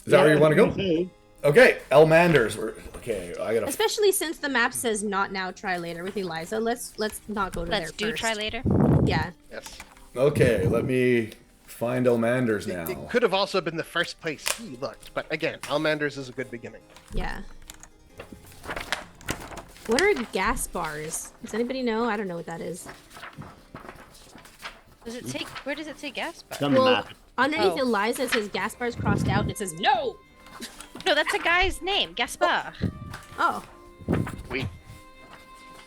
Is that where you want to go? Okay, Elmanders. Okay, I gotta. Especially since the map says not now, try later with Eliza. Let's not go to there Let's first. do try later. Yeah. Yes. Okay, let me find Elmanders now. It could have also been the first place he looked, but again, Almander's is a good beginning. Yeah. What are gas bars? Does anybody know? I don't know what that is. Does it say? Where does it say gas bar? It's on the Well, map. underneath Oh. Eliza it says gas bars crossed out and it says no! No, that's a guy's name. Gaspar. Oh. We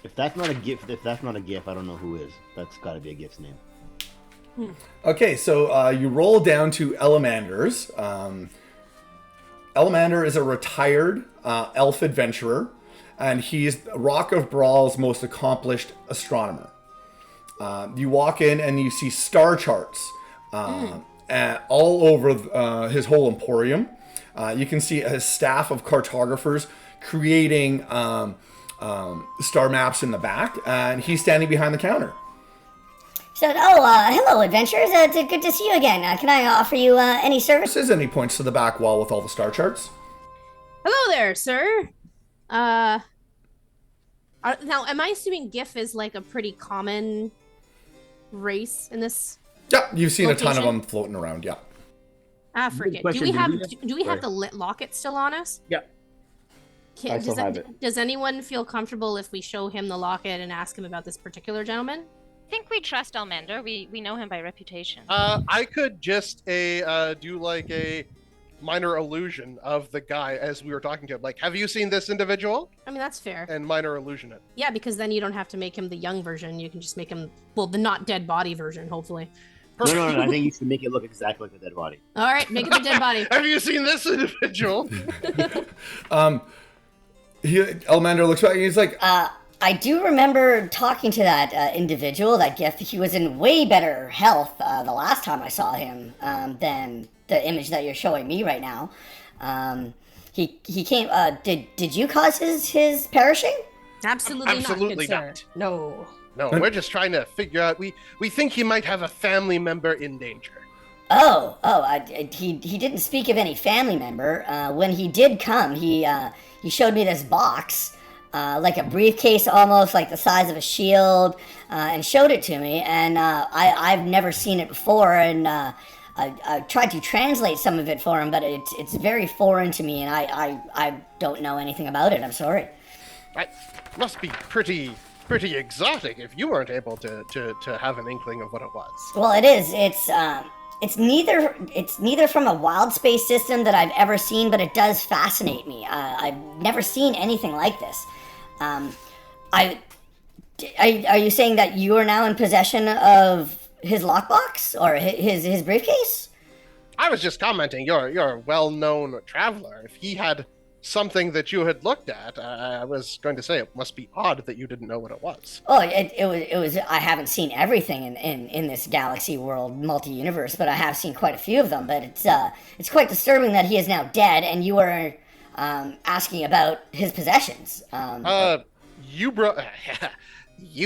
If that's not a GIF, I don't know who is. That's got to be a GIF's name. Okay, so you roll down to Elmanders. Elmander is a retired elf adventurer, and he's Rock of Bral's most accomplished astronomer. You walk in and you see star charts all over his whole emporium. You can see his staff of cartographers creating star maps in the back, and he's standing behind the counter. So, hello, adventurers. It's good to see you again. Can I offer you any service? And he points to the back wall with all the star charts. Hello there, sir. Now, am I assuming GIF is like a pretty common race in this? Yeah, you've seen a ton of Location? them floating around. Yeah. Ah, forget. Do question, we do have we have- do we have sorry. the lit locket still on us? Yeah. I still have it. Does anyone feel comfortable if we show him the locket and ask him about this particular gentleman? I think we trust Almander. We know him by reputation. I could just do like a minor illusion of the guy as we were talking to him. Like, have you seen this individual? I mean, that's fair. And minor illusion it. Yeah, because then you don't have to make him the young version. You can just make him, well, the not dead body version, hopefully. No. I think you should make it look exactly like a dead body. All right, make it the dead body. Have you seen this individual? Elmander looks back and he's like, I do remember talking to that individual, that GIF. He was in way better health the last time I saw him than the image that you're showing me right now. He came. Did you cause his perishing? Absolutely, Absolutely not. Good not. sir. No. No, we're just trying to figure out. We think he might have a family member in danger. He didn't speak of any family member. When he did come, he showed me this box, like a briefcase almost, like the size of a shield, and showed it to me. And I've never seen it before, and I tried to translate some of it for him, but it's very foreign to me, and I don't know anything about it. I'm sorry. That must be pretty exotic if you weren't able to have an inkling of what it was. Well, it is. It's neither from a wild space system that I've ever seen, but it does fascinate me. I've never seen anything like this. Are you saying that you are now in possession of his lockbox or his briefcase? I was just commenting. You're a well-known traveler. If he had something that you had looked at, I was going to say it must be odd that you didn't know what it was. Oh, it was. I haven't seen everything in this galaxy world, multi-universe, but I have seen quite a few of them. But it's quite disturbing that he is now dead, and you are asking about his possessions. You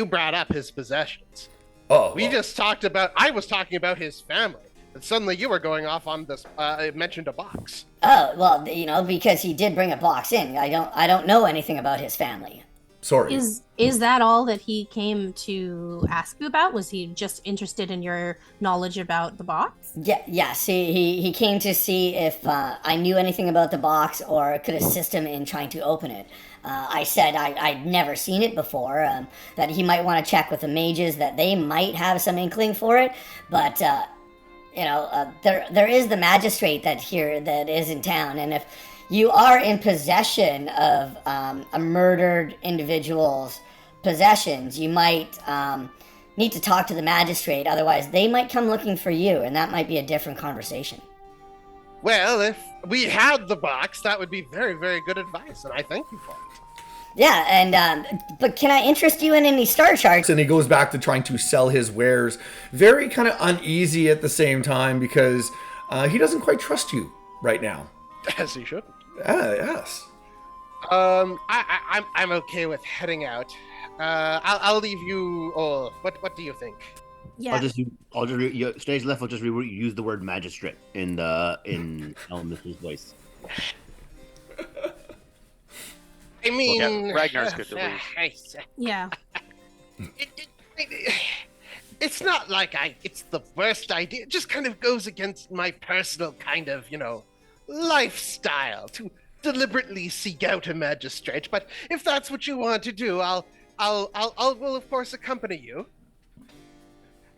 brought up his possessions. oh, We just talked about. I was talking about his family. And suddenly you were going off on this. Mentioned a box. Oh, well, because he did bring a box in. I don't know anything about his family. Sorry. Is that all that he came to ask you about? Was he just interested in your knowledge about the box? Yes, he came to see if I knew anything about the box or could assist him in trying to open it. I said I'd never seen it before, that he might want to check with the mages, that they might have some inkling for it, but there is the magistrate that is in town, and if you are in possession of a murdered individual's possessions, you might need to talk to the magistrate. Otherwise, they might come looking for you, and that might be a different conversation. Well, if we had the box, that would be very, very good advice, and I thank you for it. Yeah, and but can I interest you in any star charts? And he goes back to trying to sell his wares, very kind of uneasy at the same time because he doesn't quite trust you right now. As he shouldn't. Yes. I'm okay with heading out. I'll leave you all. What do you think? Yeah. Stage left will just use the word magistrate in Elmis's voice. I mean, Yeah, Ragnar's good to leave. Yeah. It's not like it's the worst idea. It just kind of goes against my personal kind of, lifestyle to deliberately seek out a magistrate. But if that's what you want to do, I'll will of course accompany you.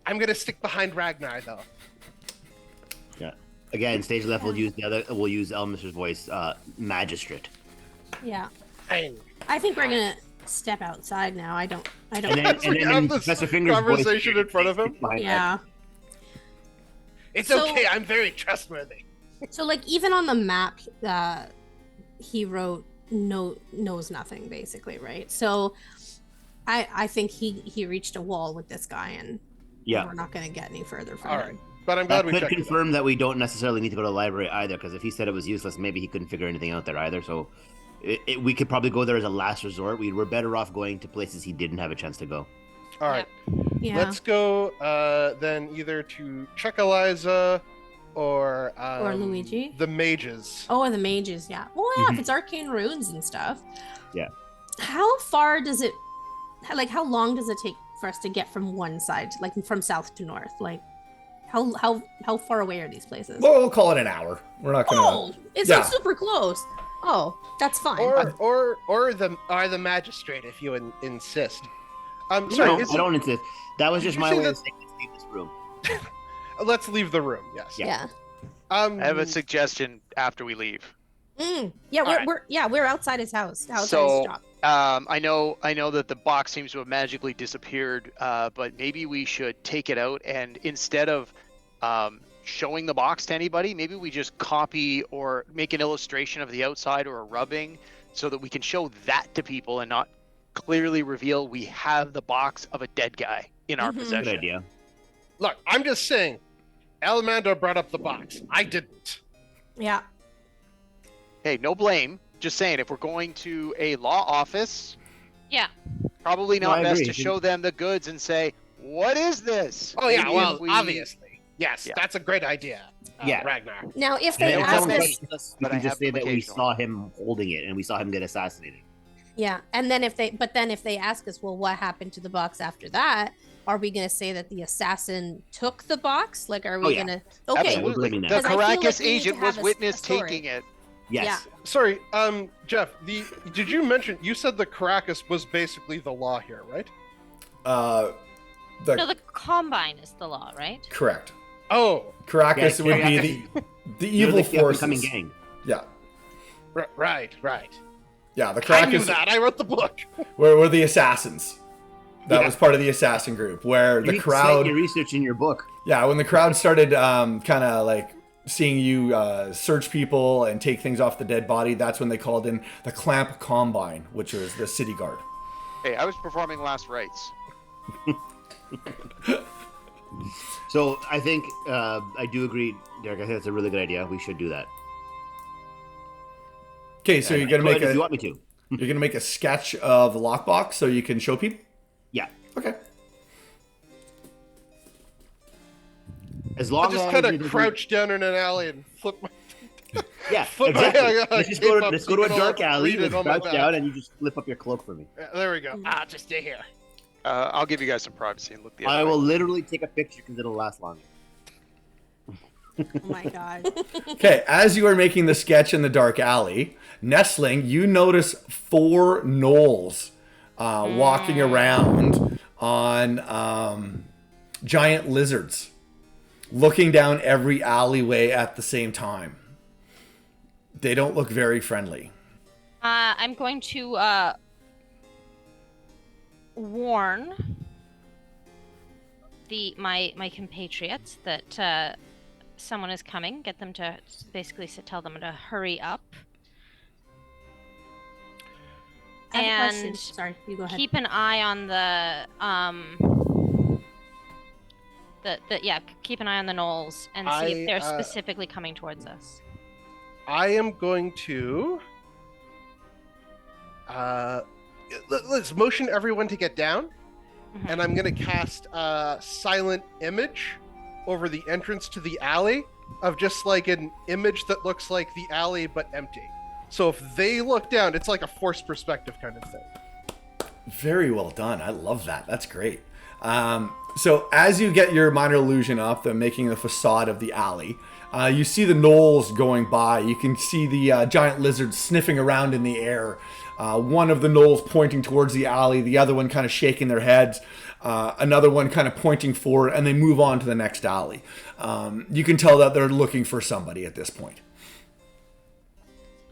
I'm gonna stick behind Ragnar though. Yeah. Again, stage left will use Elmis's voice, magistrate. Yeah. I think we're gonna step outside now. I don't. And then Professor Finger's conversation voice in front of him. Yeah. It's So- okay. I'm very trustworthy. So like even on the map, he wrote knows nothing basically, right? So I think he reached a wall with this guy, and we're not gonna get any further from All him. right, but I'm glad we could checked it out. confirm that we don't necessarily need to go to the library either, because if he said it was useless, maybe he couldn't figure anything out there either. So we could probably go there as a last resort. We're better off going to places he didn't have a chance to go. All right, Yeah. let's go then either to check Eliza or Luigi. the mages. Oh, and the mages, yeah. Well, yeah, if it's arcane runes and stuff. Yeah. How far does it, like, how long does it take for us to get from one side, like from south to north? Like, how far away are these places? Well, we'll call it an hour. We're not gonna. Oh, it's not super close. Oh, that's fine. Or the magistrate if you insist. No, Sorry, I don't insist. That was just you my say way of that- saying let's leave this room. let's leave the room. Yes. Yeah. I have a suggestion after we leave. Yeah, we're outside his house. Outside his shop. I know that the box seems to have magically disappeared, but maybe we should take it out, and instead of showing the box to anybody, maybe we just copy or make an illustration of the outside or a rubbing so that we can show that to people and not clearly reveal we have the box of a dead guy in our possession. Good idea. Look, I'm just saying, Elmander brought up the box. I didn't. Yeah. Hey, no blame. Just saying, if we're going to a law office, Yeah. probably No, not I best agree. to show them the goods and say, "What is this?" Oh yeah, Maybe well, if we- obviously. Yes, Yeah. that's a great idea. Yeah. Ragnar. Now, if And they if don't ask someone tell us, me. questions us, we But I can just have say them that we occasionally. saw him holding it and we saw him get assassinated. yeah, and then if they ask us, well, what happened to the box after that? Are we gonna say that the assassin took the box? Like, are we Oh, yeah. gonna? Okay. Absolutely. Absolutely. The The 'Cause I feel like Caracas we need to agent have was a witness story. taking it. Yes. Yeah. Sorry, Jeff. Did you mention you said the Caracas was basically the law here, right? Uh, No, the combine is the law, right? Correct. Oh, Caracas Yeah, would be Caracas. the You're evil the up-and-coming forces. gang. Yeah, right. yeah. The I knew Caracas that. I wrote the book. were the assassins. That Yeah. was part of the assassin group, where You the need to cite crowd. your research in your book. Yeah, when the crowd started kind of like seeing you search people and take things off the dead body, that's when they called in the Clamp Combine, which was the city guard. Hey, I was performing last rites. So I think I do agree, Derek. I think that's a really good idea. We should do that. Okay, so you're gonna Go make ahead if a you want me to. you're gonna make a sketch of the lockbox so you can show people. Yeah. Okay. As I'll long just as kind it of doesn't- crouch down in an alley and flip my. Yeah, Foot- exactly. I Let's just cape go to, up let's so go to you a can dark all alley, read it let's on my crouch back. down, and you just flip up your cloak for me. There we go. Just stay here. I'll give you guys some privacy and look the other I way. will literally take a picture because it'll last longer. Oh my god. Okay, as you are making the sketch in the dark alley, Nestling, you notice 4 gnolls walking around on giant lizards, looking down every alleyway at the same time. They don't look very friendly. I'm going to warn my compatriots that someone is coming. Get them to basically tell them to hurry up. I have a And question. Sorry, you go ahead. keep an eye on keep an eye on the gnolls and see if they're specifically coming towards us. I am going to. Let's motion everyone to get down, and I'm going to cast a silent image over the entrance to the alley of just like an image that looks like the alley but empty. So if they look down, it's like a forced perspective kind of thing. Very well done. I love that. That's great. So as you get your minor illusion up, making the facade of the alley, you see the gnolls going by. You can see the giant lizards sniffing around in the air. One of the gnolls pointing towards the alley, the other one kind of shaking their heads, another one kind of pointing forward, and they move on to the next alley. You can tell that they're looking for somebody at this point.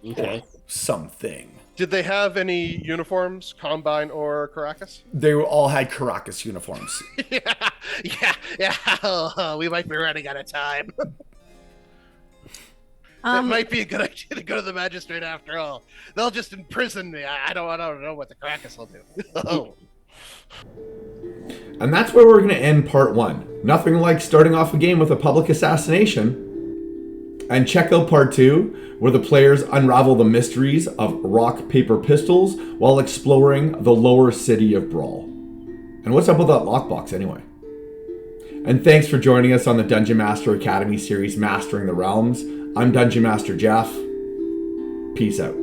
Okay. Something. Did they have any uniforms, Combine or Caracas? They all had Caracas uniforms. yeah. We might be running out of time. It might be a good idea to go to the magistrate after all. They'll just imprison me. I don't know what the Caracas will do. And that's where we're going to end part 1. Nothing like starting off a game with a public assassination. And check out part 2, where the players unravel the mysteries of rock, paper, pistols while exploring the lower city of Bral. And what's up with that lockbox anyway? And thanks for joining us on the Dungeon Master Academy series, Mastering the Realms. I'm Dungeon Master Jeff. Peace out.